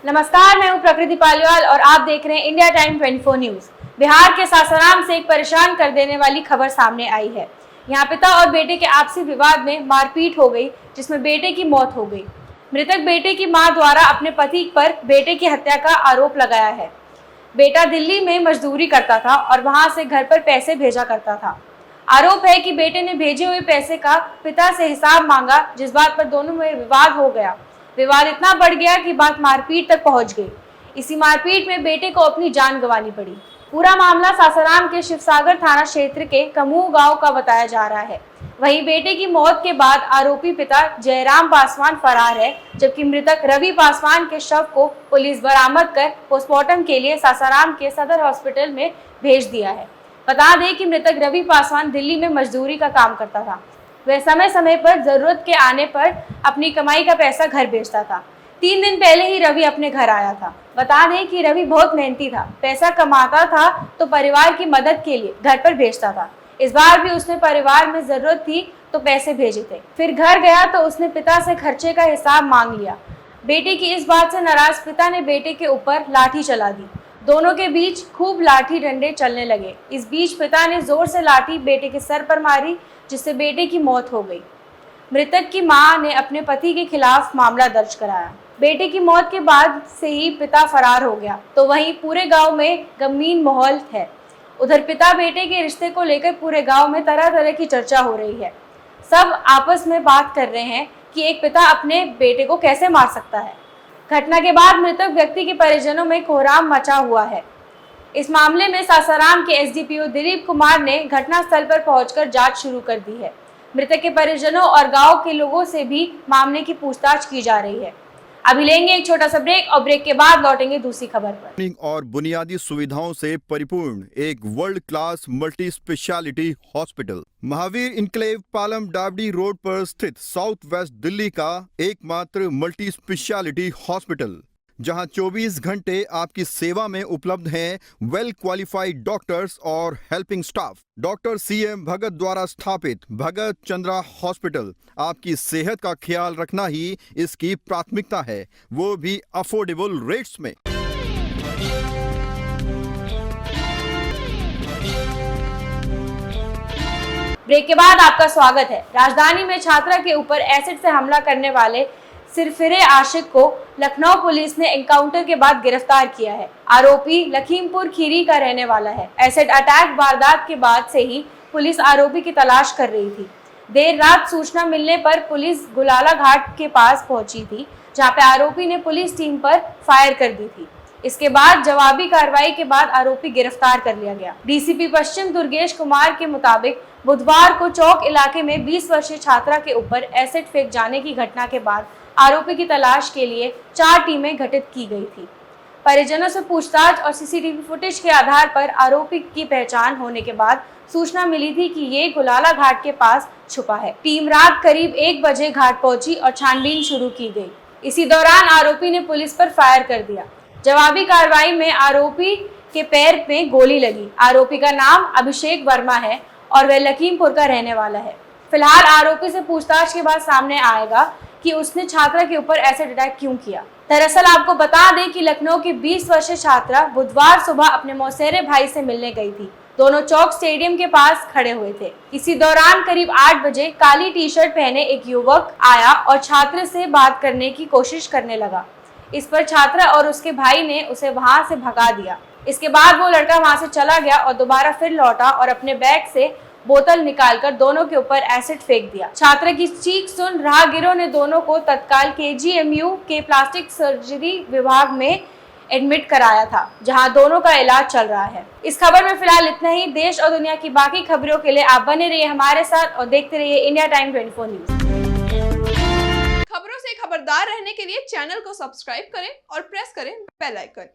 नमस्कार, मैं हूं प्रकृति पालीवाल और आप देख रहे हैं इंडिया टाइम 24 न्यूज। बिहार के सासाराम से एक परेशान कर देने वाली खबर सामने आई है। यहां पिता और बेटे के आपसी विवाद में मारपीट हो गई, जिसमें बेटे की मौत हो गई। मृतक बेटे की मां द्वारा अपने पति पर बेटे की हत्या का आरोप लगाया है। बेटा दिल्ली में मजदूरी करता था और वहां से घर पर पैसे भेजा करता था। आरोप है कि बेटे ने भेजे हुए पैसे का पिता से हिसाब मांगा, जिस बात पर दोनों में विवाद हो गया। विवाद इतना बढ़ गया कि बात मारपीट तक पहुंच गई। इसी मारपीट में बेटे को अपनी जान गंवानी पड़ी। पूरा मामला सासाराम के शिवसागर थाना क्षेत्र के कमूह गांव का बताया जा रहा है। वहीं बेटे की मौत के बाद आरोपी पिता जयराम पासवान फरार है, जबकि मृतक रवि पासवान के शव को पुलिस बरामद कर पोस्टमार्टम के लिए सासाराम के सदर हॉस्पिटल में भेज दिया है। बता दें कि मृतक रवि पासवान दिल्ली में मजदूरी का काम करता था। वह समय समय पर जरूरत के आने पर अपनी कमाई का पैसा घर भेजता था। 3 दिन पहले ही रवि अपने घर आया था। बता दें कि रवि बहुत मेहनती था, पैसा कमाता था तो परिवार की मदद के लिए घर पर भेजता था। इस बार भी उसने परिवार में जरूरत थी तो पैसे भेजे थे। फिर घर गया तो उसने पिता से खर्चे का हिसाब मांग लिया। बेटे की इस बात से नाराज पिता ने बेटे के ऊपर लाठी चला दी। दोनों के बीच खूब लाठी डंडे चलने लगे। इस बीच पिता ने जोर से लाठी बेटे के सर पर मारी, जिससे बेटे की मौत हो गई। मृतक की मां ने अपने पति के खिलाफ मामला दर्ज कराया। बेटे की मौत के बाद से ही पिता फरार हो गया, तो वहीं पूरे गांव में गमगीन माहौल है। उधर पिता बेटे के रिश्ते को लेकर पूरे गांव में तरह तरह की चर्चा हो रही है। सब आपस में बात कर रहे हैं कि एक पिता अपने बेटे को कैसे मार सकता है। घटना के बाद मृतक व्यक्ति के परिजनों में कोहराम मचा हुआ है। इस मामले में सासाराम के एसडीपीओ दिलीप कुमार ने घटनास्थल पर पहुंचकर जांच शुरू कर दी है। मृतक के परिजनों और गांव के लोगों से भी मामले की पूछताछ की जा रही है। अभी लेंगे एक छोटा सा ब्रेक और ब्रेक के बाद लौटेंगे दूसरी खबर पर। और बुनियादी सुविधाओं से परिपूर्ण एक world class multi specialty hospital Mahavir enclave Palam डावडी रोड पर स्थित साउथ वेस्ट दिल्ली का एकमात्र मल्टी स्पेशलिटी हॉस्पिटल, जहां 24 घंटे आपकी सेवा में उपलब्ध हैं वेल क्वालिफाइड डॉक्टर्स और हेल्पिंग स्टाफ। डॉक्टर CM भगत द्वारा स्थापित भगत चंद्रा हॉस्पिटल आपकी सेहत का ख्याल रखना ही इसकी प्राथमिकता है, वो भी अफोर्डेबल रेट्स में। ब्रेक के बाद आपका स्वागत है। राजधानी में छात्रा के ऊपर एसिड से हमला करने वाले सिरफिरे आशिक को लखनऊ पुलिस ने एनकाउंटर के बाद गिरफ्तार किया है। आरोपी लखीमपुर खीरी का रहने वाला है। एसिड अटैक वारदात के बाद से ही पुलिस आरोपी की तलाश कर रही थी। देर रात सूचना मिलने पर पुलिस गुलाला घाट के पास पहुंची थी, जहां पे आरोपी ने पुलिस टीम पर फायर कर दी थी। इसके बाद जवाबी कार्रवाई के बाद आरोपी गिरफ्तार कर लिया गया। डीसीपी पश्चिम दुर्गेश कुमार के मुताबिक बुधवार को चौक इलाके में 20 वर्षीय छात्रा के ऊपर एसिड फेंक जाने की घटना के बाद आरोपी की तलाश के लिए 4 टीमें गठित की गई थी। परिजनों से पूछताछ और सीसीटीवी फुटेज के आधार पर आरोपी की पहचान होने के बाद सूचना मिली थी कि ये गुलाला घाट के पास छुपा है। टीम रात करीब 1 बजे घाट पहुंची और छानबीन शुरू की गई। इसी दौरान आरोपी ने पुलिस पर फायर कर दिया। जवाबी कार्रवाई में आरोपी के पैर में गोली लगी। आरोपी का नाम अभिषेक वर्मा है और वह लखीमपुर का रहने वाला है। फिलहाल आरोपी से पूछताछ के बाद सामने आएगा कि उसने छात्रा के ऊपर एसिड अटैक क्यों किया। दरअसल आपको बता दें कि लखनऊ की 20 वर्षीय छात्रा बुधवार सुबह अपने मौसेरे भाई से मिलने गई थी। दोनों चौक स्टेडियम के पास खड़े हुए थे। इसी दौरान करीब 8 बजे काली टी-शर्ट पहने एक युवक आया और छात्र से बात करने की कोशिश करने लगा। इस पर छात्रा और उसके भाई ने उसे वहां से भगा दिया। इसके बाद वो लड़का वहां से चला गया और दोबारा फिर लौटा और अपने बैग से बोतल निकालकर दोनों के ऊपर एसिड फेंक दिया। छात्रा की चीख सुन राहगीरों ने दोनों को तत्काल KGMU के प्लास्टिक सर्जरी विभाग में एडमिट कराया था, जहां दोनों का इलाज चल रहा है। इस खबर में फिलहाल इतना ही। देश और दुनिया की बाकी खबरों के लिए आप बने रहिए हमारे साथ और देखते रहिए इंडिया टाइम 24 न्यूज। खबरों से खबरदार रहने के लिए चैनल को सब्सक्राइब करें और प्रेस करें बेल आइकन।